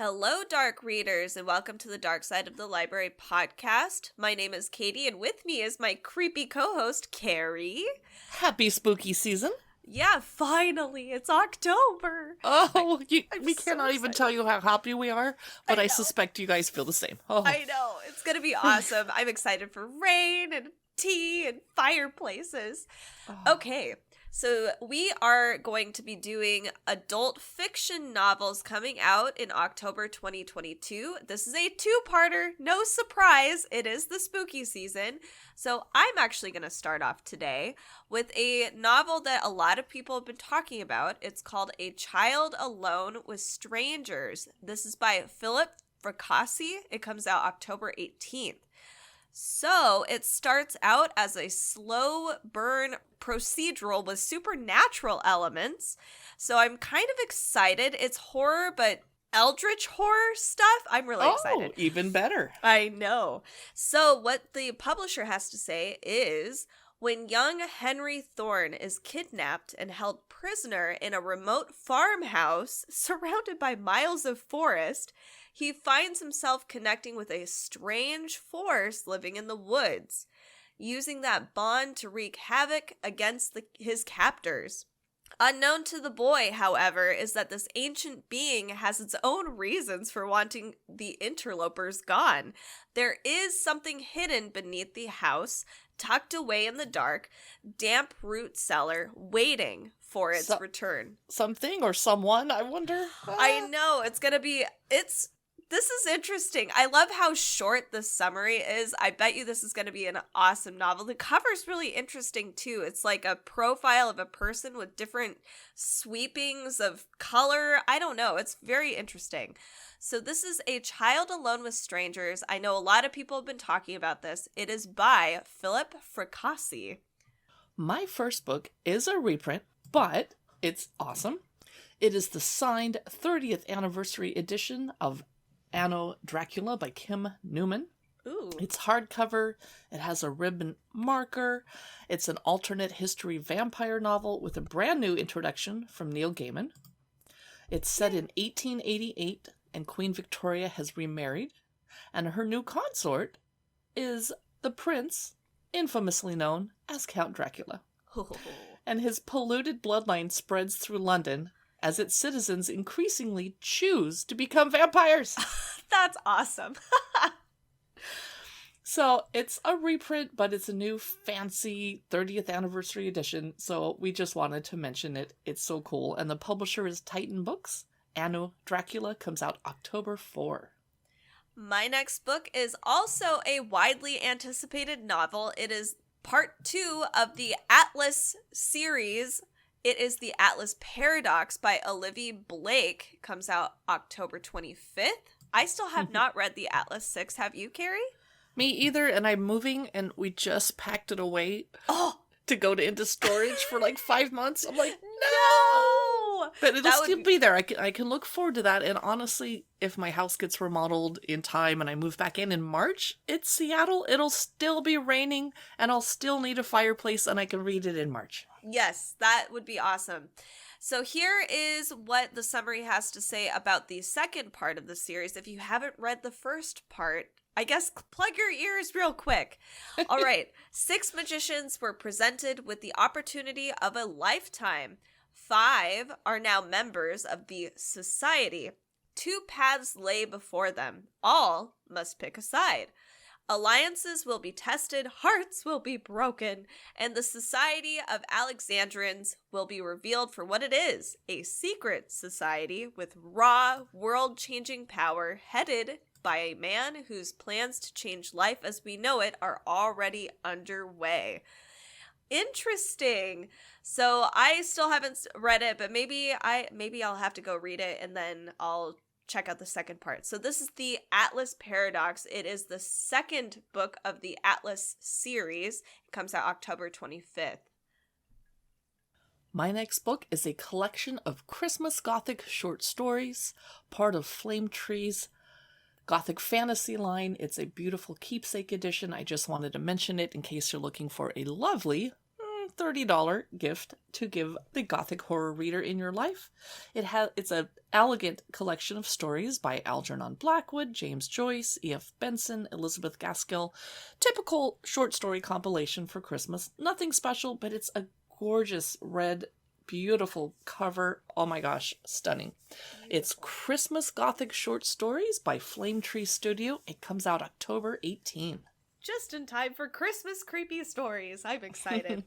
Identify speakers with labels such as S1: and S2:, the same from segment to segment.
S1: Hello, Dark Readers, and welcome to the Dark Side of the Library podcast. My name is Katie, and with me is my creepy co-host, Carrie.
S2: Happy spooky season.
S1: Yeah, finally, it's October.
S2: Oh, we
S1: so
S2: cannot even tell you how happy we are, but I suspect you guys feel the same. Oh.
S1: I know, it's going to be awesome. I'm excited for rain and tea and fireplaces.
S2: Oh.
S1: Okay. So we are going to be doing adult fiction novels coming out in October 2022. This is a two-parter, no surprise, it is the spooky season. So I'm actually going to start off today with a novel that a lot of people have been talking about. It's called A Child Alone with Strangers. This is by Philip Fracassi. It comes out October 18th. So it starts out as a slow burn procedural with supernatural elements. So I'm kind of excited. It's horror, but eldritch horror stuff. I'm really excited.
S2: Oh, even better.
S1: I know. So what the publisher has to say is, when young Henry Thorne is kidnapped and held prisoner in a remote farmhouse surrounded by miles of forest, he finds himself connecting with a strange force living in the woods, using that bond to wreak havoc against his captors. Unknown to the boy, however, is that this ancient being has its own reasons for wanting the interlopers gone. There is something hidden beneath the house, tucked away in the dark, damp root cellar, waiting for its return.
S2: Something or someone, I wonder?
S1: I know, this is interesting. I love how short the summary is. I bet you this is going to be an awesome novel. The cover's really interesting, too. It's like a profile of a person with different sweepings of color. I don't know. It's very interesting. So this is A Child Alone with Strangers. I know a lot of people have been talking about this. It is by Philip Fracassi.
S2: My first book is a reprint, but it's awesome. It is the signed 30th anniversary edition of Anno, Dracula by Newman.
S1: Ooh.
S2: It's hardcover. It has a ribbon marker. It's an alternate history vampire novel with a brand new introduction from Neil Gaiman. It's set in 1888, and Queen Victoria has remarried, and her new consort is the prince, infamously known as Count Dracula. And his polluted bloodline spreads through London as its citizens increasingly choose to become vampires.
S1: That's awesome.
S2: So it's a reprint, but it's a new fancy 30th anniversary edition. So we just wanted to mention it. It's so cool. And the publisher is Titan Books. Anno, Dracula comes out October 4.
S1: My next book is also a widely anticipated novel. It is part 2 of the Atlas series. It is The Atlas Paradox by Olivie Blake. It comes out October 25th. I still have not read The Atlas 6. Have you, Carrie?
S2: Me either, and I'm moving, and we just packed it away to go into storage for like 5 months. I'm like, no! But it'll still be there. I can look forward to that, and honestly, if my house gets remodeled in time and I move back in March, it's Seattle, it'll still be raining, and I'll still need a fireplace, and I can read it in March.
S1: Yes, that would be awesome. So here is what the summary has to say about the second part of the series. If you haven't read the first part, I guess plug your ears real quick. All right. 6 magicians were presented with the opportunity of a lifetime. 5 are now members of the society. 2 paths lay before them. All must pick a side. Alliances will be tested, hearts will be broken, and the Society of Alexandrians will be revealed for what it is, a secret society with raw, world-changing power headed by a man whose plans to change life as we know it are already underway. Interesting. So I still haven't read it, but maybe I'll have to go read it and then I'll check out the second part. So this is the Atlas Paradox. It is the second book of the Atlas series. It comes out October 25th.
S2: My next book is a collection of Christmas Gothic short stories, part of Flame Tree's Gothic fantasy line. It's a beautiful keepsake edition. I just wanted to mention it in case you're looking for a lovely $30 gift to give the Gothic horror reader in your life. It's an elegant collection of stories by Algernon Blackwood, James Joyce, E.F. Benson, Elizabeth Gaskell. Typical short story compilation for Christmas. Nothing special, but it's a gorgeous red, beautiful cover. Oh my gosh, stunning. It's Christmas Gothic Short Stories by Flame Tree Studio. It comes out October 18.
S1: Just in time for Christmas creepy stories. I'm excited.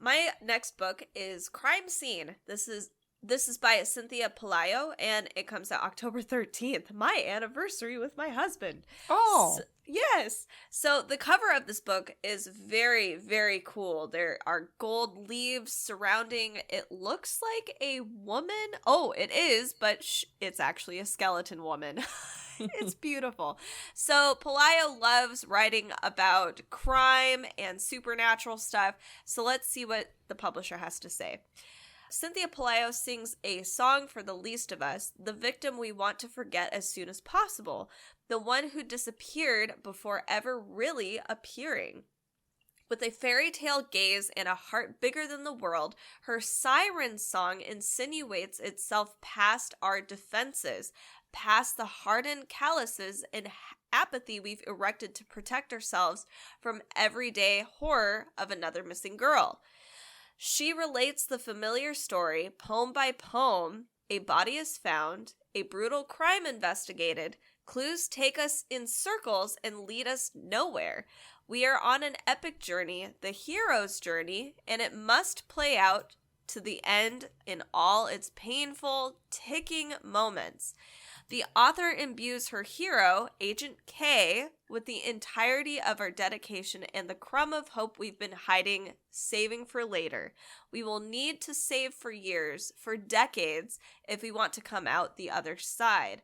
S1: My next book is Crime Scene. This is by Cynthia Pelayo, and it comes out October 13th, my anniversary with my husband.
S2: Oh.
S1: Yes. So the cover of this book is very, very cool. There are gold leaves surrounding, it looks like a woman. Oh, it is, but it's actually a skeleton woman. It's beautiful. So Pelayo loves writing about crime and supernatural stuff. So let's see what the publisher has to say. Cynthia Pelayo sings a song for the least of us, the victim we want to forget as soon as possible, the one who disappeared before ever really appearing. With a fairy tale gaze and a heart bigger than the world, her siren song insinuates itself past our defenses, past the hardened calluses and apathy we've erected to protect ourselves from everyday horror of another missing girl. She relates the familiar story, poem by poem. A body is found, a brutal crime investigated, clues take us in circles and lead us nowhere. We are on an epic journey, the hero's journey, and it must play out to the end in all its painful, ticking moments. The author imbues her hero, Agent K, with the entirety of our dedication and the crumb of hope we've been hiding, saving for later. We will need to save for years, for decades, if we want to come out the other side.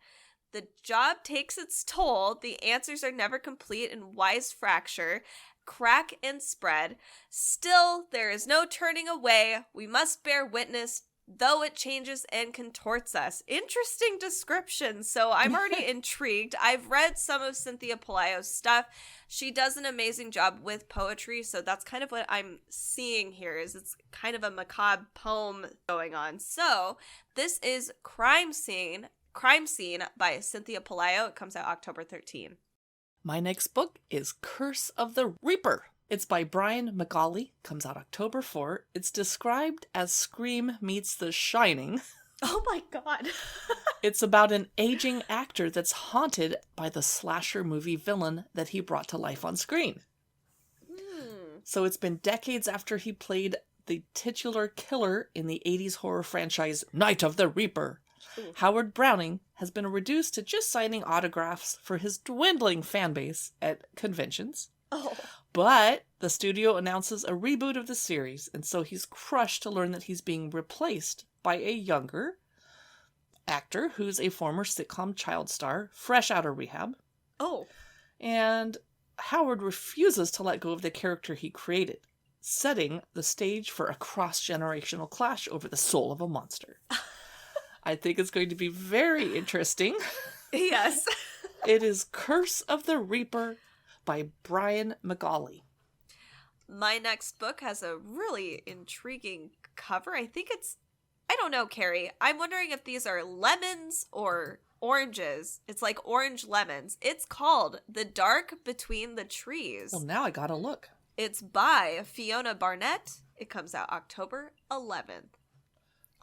S1: The job takes its toll. The answers are never complete in wise fracture, crack and spread. Still, there is no turning away. We must bear witness, though it changes and contorts us. Interesting description. So I'm already intrigued. I've read some of Cynthia Pelayo's stuff. She does an amazing job with poetry. So that's kind of what I'm seeing here, is it's kind of a macabre poem going on. So this is Crime Scene by Cynthia Pelayo. It comes out October 13.
S2: My next book is Curse of the Reaper. It's by Brian McAuley, comes out October 4. It's described as Scream meets The Shining.
S1: Oh my god.
S2: It's about an aging actor that's haunted by the slasher movie villain that he brought to life on screen. So it's been decades after he played the titular killer in the 80s horror franchise Night of the Reaper. Howard Browning has been reduced to just signing autographs for his dwindling fan base at conventions.
S1: Oh.
S2: But the studio announces a reboot of the series, and so he's crushed to learn that he's being replaced by a younger actor who's a former sitcom child star, fresh out of rehab.
S1: Oh.
S2: And Howard refuses to let go of the character he created, setting the stage for a cross-generational clash over the soul of a monster. I think it's going to be very interesting.
S1: Yes.
S2: It is Curse of the Reaper by Brian McAuley.
S1: My next book has a really intriguing cover. I don't know, Carrie. I'm wondering if these are lemons or oranges. It's like orange lemons. It's called The Dark Between the Trees.
S2: Well, now I gotta look.
S1: It's by Fiona Barnett. It comes out October 11th.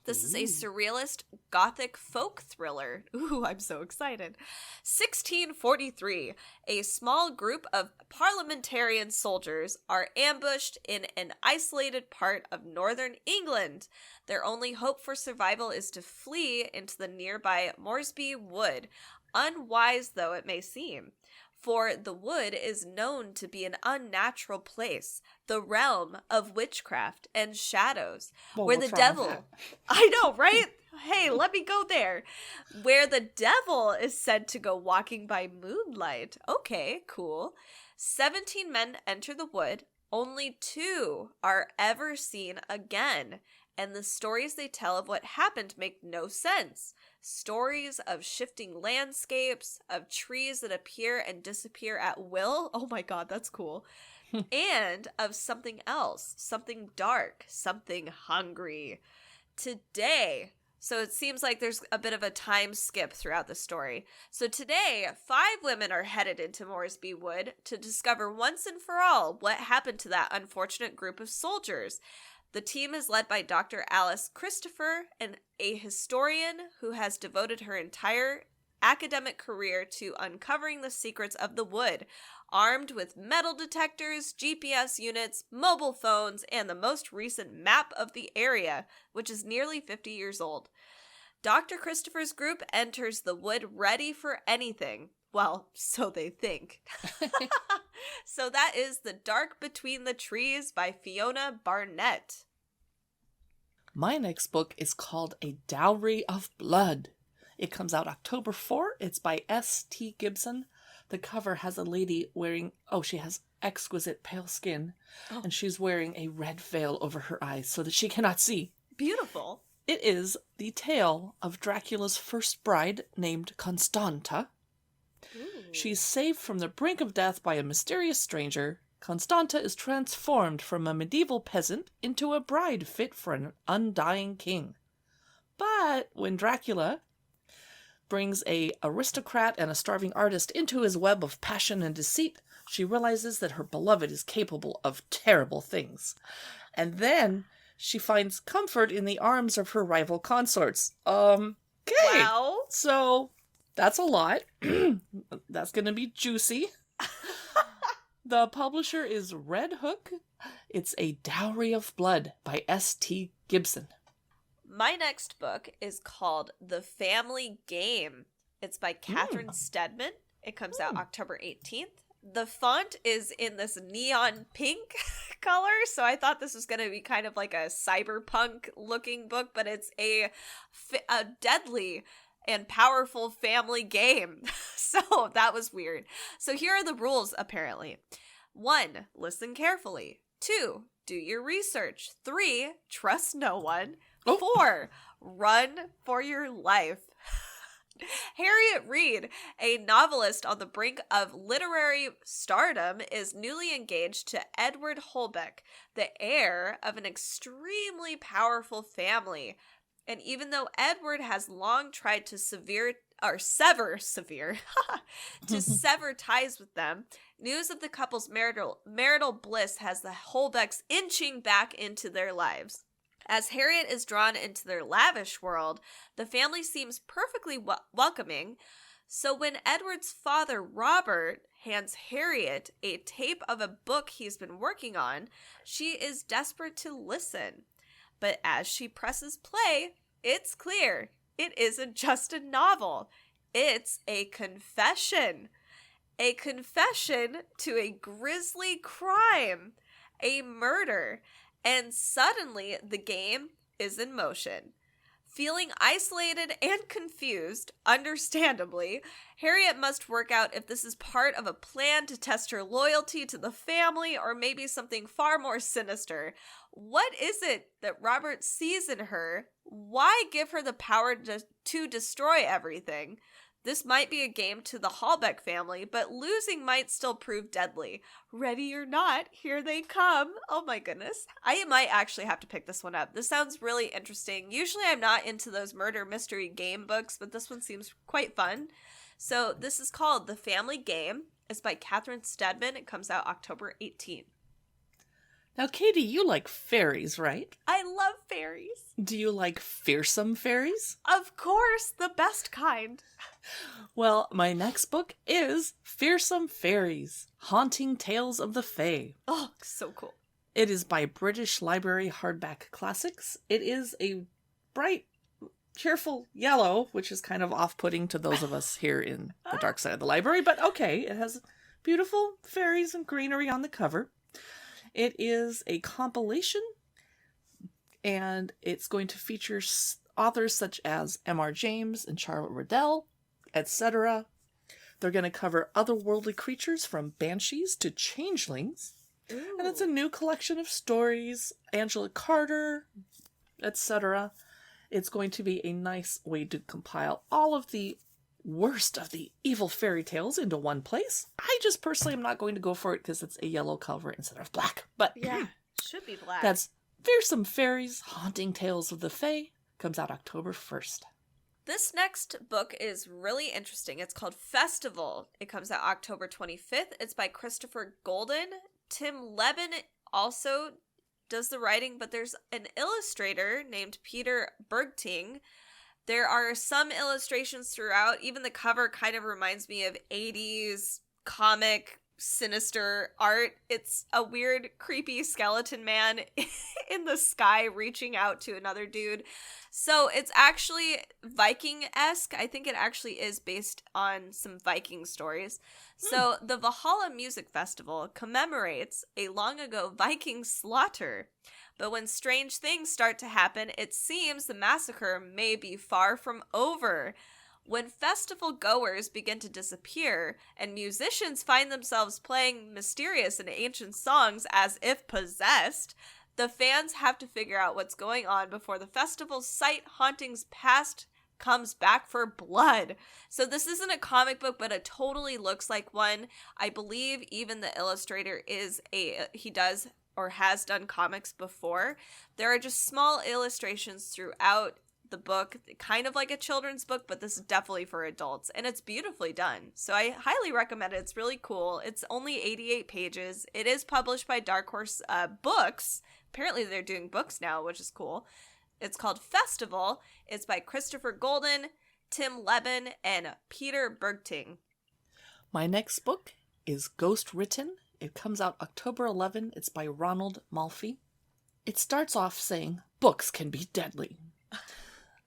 S1: This is a surrealist Gothic folk thriller. Ooh, I'm so excited. 1643. A small group of parliamentarian soldiers are ambushed in an isolated part of northern England. Their only hope for survival is to flee into the nearby Moresby Wood, unwise though it may seem. For the wood is known to be an unnatural place, the realm of witchcraft and shadows, where the devil... I know, right? Hey, let me go there. Where the devil is said to go walking by moonlight. Okay, cool. 17 men enter the wood. Only 2 are ever seen again. And the stories they tell of what happened make no sense. Stories of shifting landscapes, of trees that appear and disappear at will. Oh my god, that's cool. and of something else, something dark, something hungry. Today, so it seems like there's a bit of a time skip throughout the story. So today, 5 women are headed into Moresby Wood to discover once and for all what happened to that unfortunate group of soldiers. The team is led by Dr. Alice Christopher, a historian who has devoted her entire academic career to uncovering the secrets of the wood, armed with metal detectors, GPS units, mobile phones, and the most recent map of the area, which is nearly 50 years old. Dr. Christopher's group enters the wood ready for anything. Well, so they think. So that is The Dark Between the Trees by Fiona Barnett.
S2: My next book is called A Dowry of Blood. It comes out October 4. It's by S.T. Gibson. The cover has a lady wearing, she has exquisite pale skin, and she's wearing a red veil over her eyes so that she cannot see.
S1: Beautiful.
S2: It is the tale of Dracula's first bride named Constanta.
S1: Ooh.
S2: She's saved from the brink of death by a mysterious stranger. Constanta is transformed from a medieval peasant into a bride fit for an undying king. But when Dracula brings a aristocrat and a starving artist into his web of passion and deceit, she realizes that her beloved is capable of terrible things. And then she finds comfort in the arms of her rival consorts. Okay.
S1: Wow.
S2: So that's a lot. That's going to be juicy. The publisher is Red Hook. It's A Dowry of Blood by S.T. Gibson.
S1: My next book is called The Family Game. It's by Catherine Steadman. It comes out October 18th. The font is in this neon pink color, so I thought this was going to be kind of like a cyberpunk looking book, but it's a deadly and powerful family game. So that was weird. So here are the rules, apparently. 1, listen carefully. 2, do your research. 3, trust no one. 4, run for your life. Harriet Reed, a novelist on the brink of literary stardom, is newly engaged to Edward Hardback, the heir of an extremely powerful family. And even though Edward has long tried to sever ties with them, news of the couple's marital bliss has the Hardbacks inching back into their lives. As Harriet is drawn into their lavish world, the family seems perfectly welcoming. So when Edward's father, Robert, hands Harriet a tape of a book he's been working on, she is desperate to listen. But as she presses play, it's clear it isn't just a novel. It's a confession. A confession to a grisly crime, a murder. And suddenly, the game is in motion. Feeling isolated and confused, understandably, Harriet must work out if this is part of a plan to test her loyalty to the family or maybe something far more sinister. What is it that Robert sees in her? Why give her the power to destroy everything? This might be a game to the Hardback family, but losing might still prove deadly. Ready or not, here they come. Oh my goodness. I might actually have to pick this one up. This sounds really interesting. Usually I'm not into those murder mystery game books, but this one seems quite fun. So this is called The Family Game. It's by Catherine Steadman. It comes out October 18th.
S2: Now, Katie, you like fairies, right?
S1: I love fairies.
S2: Do you like fearsome fairies?
S1: Of course, the best kind.
S2: Well, my next book is Fearsome Fairies, Haunting Tales of the Fae.
S1: Oh, so cool.
S2: It is by British Library Hardback Classics. It is a bright, cheerful yellow, which is kind of off-putting to those of us here in the dark side of the library, but okay, it has beautiful fairies and greenery on the cover. It is a compilation, and it's going to feature authors such as M.R. James and Charlotte Riddell, etc. They're going to cover otherworldly creatures from banshees to changelings. Ooh. And it's a new collection of stories, Angela Carter, etc. It's going to be a nice way to compile all of the worst of the evil fairy tales into one place. I just personally am not going to go for it because it's a yellow cover instead of black. But
S1: Yeah, should be black.
S2: That's Fearsome Fairies, Haunting Tales of the Fae. Comes out October 1st.
S1: This next book is really interesting. It's called Festival. It comes out October 25th. It's by Christopher Golden. Tim Lebbon also does the writing, but there's an illustrator named Peter Bergting. There are some illustrations throughout. Even the cover kind of reminds me of 80s comic sinister art. It's a weird, creepy skeleton man in the sky reaching out to another dude. So it's actually Viking-esque. I think it actually is based on some Viking stories. So the Valhalla Music Festival commemorates a long ago Viking slaughter. But when strange things start to happen, it seems the massacre may be far from over. When festival goers begin to disappear and musicians find themselves playing mysterious and ancient songs as if possessed, the fans have to figure out what's going on before the festival's sight hauntings past comes back for blood. So this isn't a comic book, but it totally looks like one. I believe even the illustrator he does or has done comics before. There are just small illustrations throughout the book, kind of like a children's book, but this is definitely for adults, and it's beautifully done. So I highly recommend it. It's really cool. It's only 88 pages. It is published by Dark Horse Books. Apparently they're doing books now, which is cool. It's called Festival. It's by Christopher Golden, Tim Lebbon, and Peter Bergting.
S2: My next book is Ghost Written. It comes out October 11. It's by Ronald Malfi. It starts off saying, books can be deadly.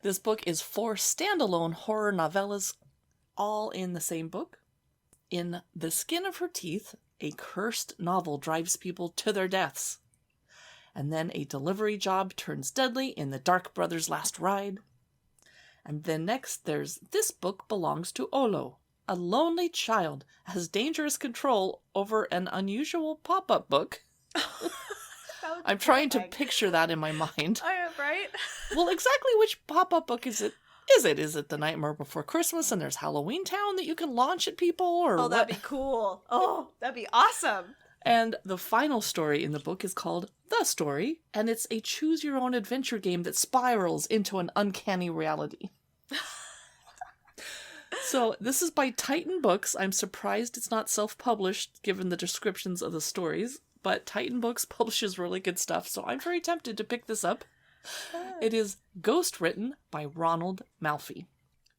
S2: This book is 4 standalone horror novellas, all in the same book. In The Skin of Her Teeth, a cursed novel drives people to their deaths. And then a delivery job turns deadly in The Dark Brothers' Last Ride. And then next there's This Book Belongs to Olo. A lonely child has dangerous control over an unusual pop-up book. I'm trying to picture that in my mind.
S1: I am, right?
S2: Well, exactly which pop-up book is it? Is it The Nightmare Before Christmas and there's Halloween Town that you can launch at people? Or
S1: oh, that'd be cool. Oh, that'd be awesome.
S2: And the final story in the book is called The Story, and it's a choose-your-own-adventure game that spirals into an uncanny reality. So, this is by Titan Books. I'm surprised it's not self-published, given the descriptions of the stories, but Titan Books publishes really good stuff, so I'm very tempted to pick this up. It is Ghost Written by Ronald Malfi.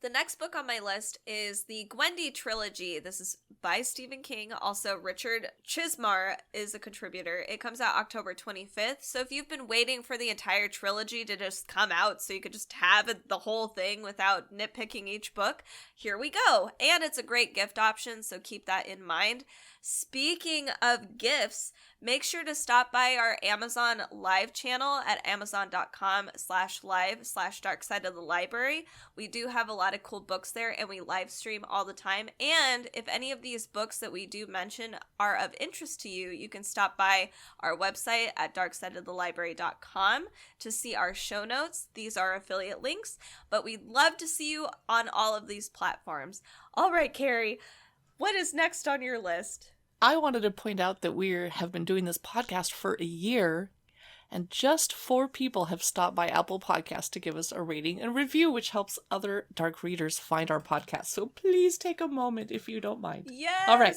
S1: The next book on my list is the Gwendy trilogy. This is by Stephen King. Also, Richard Chismar is a contributor. It comes out October 25th. So if you've been waiting for the entire trilogy to just come out so you could just have the whole thing without nitpicking each book, here we go. And it's a great gift option, so keep that in mind. Speaking of gifts, make sure to stop by our Amazon live channel at amazon.com/live/darkside-of-the-library. We do have a lot of cool books there, and we live stream all the time. And if any of these books that we do mention are of interest to you, you can stop by our website at darksideofthelibrary.com to see our show notes. These are affiliate links, but we'd love to see you on all of these platforms. All right, Carrie, what is next on your list?
S2: I wanted to point out that we have been doing this podcast for a year, and just 4 people have stopped by Apple Podcasts to give us a rating and review, which helps other dark readers find our podcast. So please take a moment if you don't mind.
S1: Yes!
S2: All right.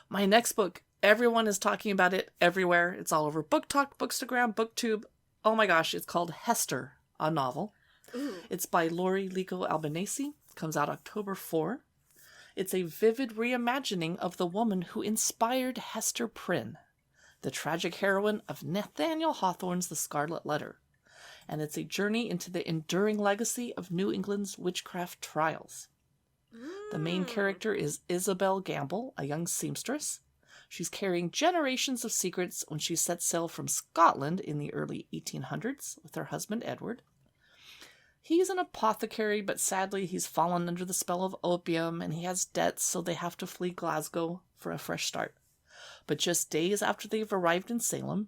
S2: My next book, everyone is talking about it everywhere. It's all over Book Talk, Bookstagram, BookTube. Oh my gosh, it's called Hester, a novel.
S1: Ooh.
S2: It's by Lori Lico Albanese. Comes out October 4. It's a vivid reimagining of the woman who inspired Hester Prynne, the tragic heroine of Nathaniel Hawthorne's The Scarlet Letter. And it's a journey into the enduring legacy of New England's witchcraft trials. The main character is Isabel Gamble, a young seamstress. She's carrying generations of secrets when she sets sail from Scotland in the early 1800s with her husband Edward. He's an apothecary, but sadly he's fallen under the spell of opium and he has debts, so they have to flee Glasgow for a fresh start. But just days after they've arrived in Salem,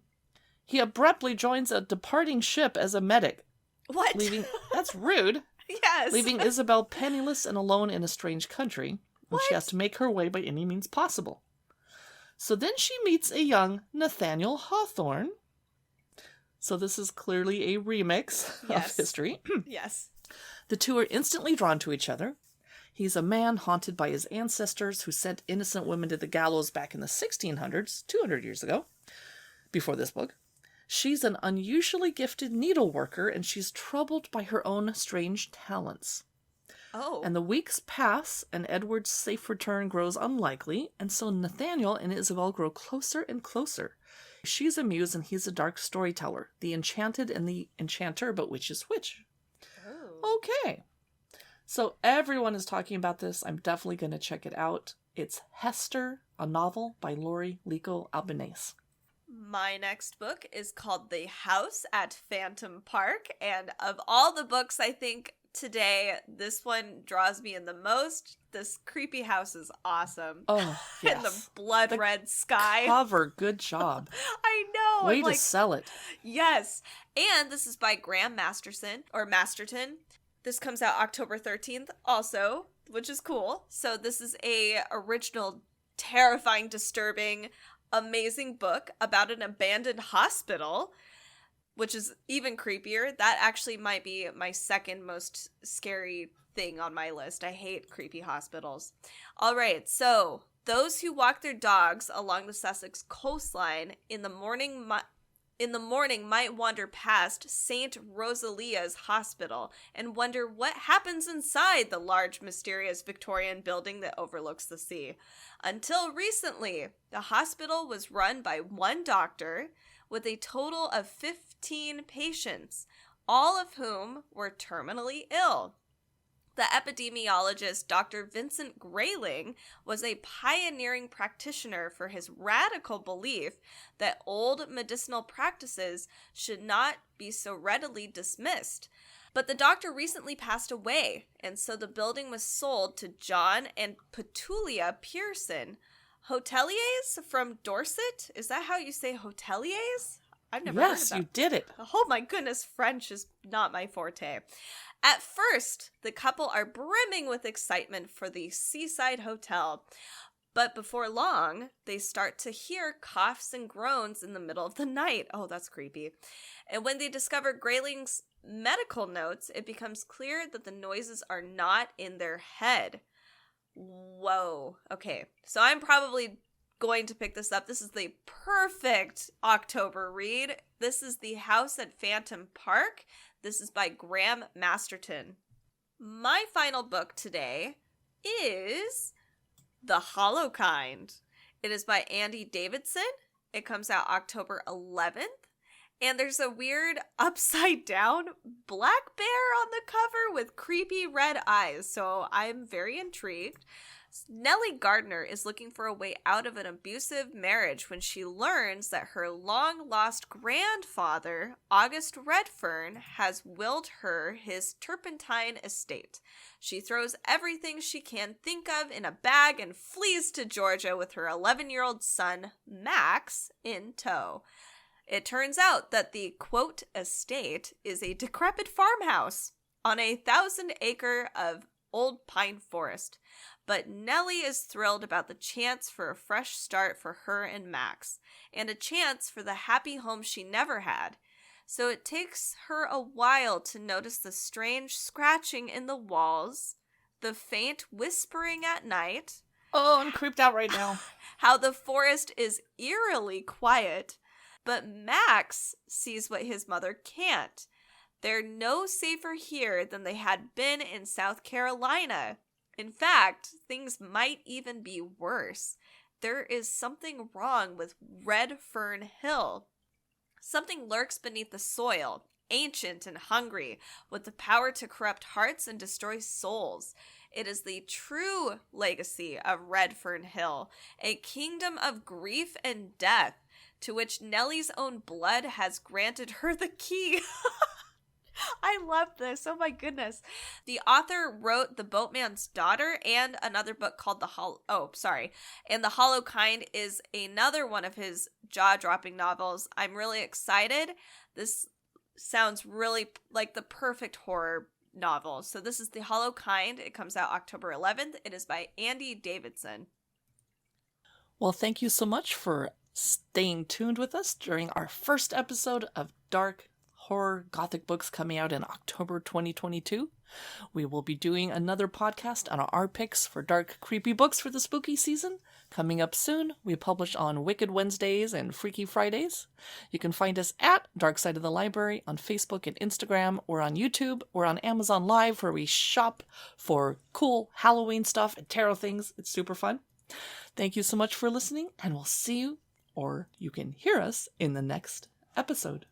S2: he abruptly joins a departing ship as a medic.
S1: What?
S2: That's rude.
S1: Yes.
S2: leaving Isabel penniless and alone in a strange country, and she has to make her way by any means possible. So then she meets a young Nathaniel Hawthorne. So this is clearly a remix of history.
S1: Yes.
S2: The two are instantly drawn to each other. He's a man haunted by his ancestors who sent innocent women to the gallows back in the 1600s, 200 years ago, before this book. She's an unusually gifted needleworker, and she's troubled by her own strange talents.
S1: Oh.
S2: And the weeks pass, and Edward's safe return grows unlikely, and so Nathaniel and Isabel grow closer and closer. She's a muse, and he's a dark storyteller, the enchanted and the enchanter, but which is which? Oh. Okay. So everyone is talking about this. I'm definitely going to check it out. It's Hester, a novel by Lori Lico Albanese.
S1: My next book is called The House at Phantom Park, and of all the books, I think today, this one draws me in the most. This creepy house is awesome.
S2: Oh, yes.
S1: And the blood red sky.
S2: Cover, good job.
S1: I know.
S2: Way to sell it.
S1: Yes. And this is by Graham Masterton. This comes out October 13th also, which is cool. So this is a original, terrifying, disturbing, amazing book about an abandoned hospital, which is even creepier. That actually might be my second most scary thing on my list. I hate creepy hospitals. All right, so those who walk their dogs along the Sussex coastline in the morning might wander past St. Rosalia's Hospital and wonder what happens inside the large, mysterious Victorian building that overlooks the sea. Until recently, the hospital was run by one doctor with a total of 15 patients, all of whom were terminally ill. The epidemiologist Dr. Vincent Grayling was a pioneering practitioner for his radical belief that old medicinal practices should not be so readily dismissed. But the doctor recently passed away, and so the building was sold to John and Petulia Pearson, hoteliers from Dorset. Is that how you say hoteliers? I've never heard of that.
S2: Yes, you did it.
S1: Oh my goodness, French is not my forte. At first, the couple are brimming with excitement for the seaside hotel. But before long, they start to hear coughs and groans in the middle of the night. Oh, that's creepy. And when they discover Grayling's medical notes, it becomes clear that the noises are not in their head. Whoa. Okay, so I'm probably going to pick this up. This is the perfect October read. This is The House at Phantom Park. This is by Graham Masterton. My final book today is The Hollow Kind. It is by Andy Davidson. It comes out October 11th. And there's a weird upside down black bear on the cover with creepy red eyes. So I'm very intrigued. Nellie Gardner is looking for a way out of an abusive marriage when she learns that her long-lost grandfather, August Redfern, has willed her his turpentine estate. She throws everything she can think of in a bag and flees to Georgia with her 11-year-old son, Max, in tow. It turns out that the, quote, estate is a decrepit farmhouse on a 1,000-acre of old pine forest. But Nellie is thrilled about the chance for a fresh start for her and Max, and a chance for the happy home she never had. So it takes her a while to notice the strange scratching in the walls, the faint whispering at night.
S2: Oh, I'm creeped out right now.
S1: How the forest is eerily quiet, but Max sees what his mother can't. They're no safer here than they had been in South Carolina. In fact, things might even be worse. There is something wrong with Red Fern Hill. Something lurks beneath the soil, ancient and hungry, with the power to corrupt hearts and destroy souls. It is the true legacy of Red Fern Hill, a kingdom of grief and death, to which Nellie's own blood has granted her the key. I love this. Oh my goodness. The author wrote The Boatman's Daughter and another book called And The Hollow Kind is another one of his jaw-dropping novels. I'm really excited. This sounds really like the perfect horror novel. So this is The Hollow Kind. It comes out October 11th. It is by Andy Davidson.
S2: Well, thank you so much for staying tuned with us during our first episode of Dark Horror Gothic books coming out in October 2022. We will be doing another podcast on our picks for dark, creepy books for the spooky season. Coming up soon, we publish on Wicked Wednesdays and Freaky Fridays. You can find us at Dark Side of the Library on Facebook and Instagram, or on YouTube, or on Amazon Live, where we shop for cool Halloween stuff and tarot things. It's super fun. Thank you so much for listening, and we'll see you, or you can hear us, in the next episode.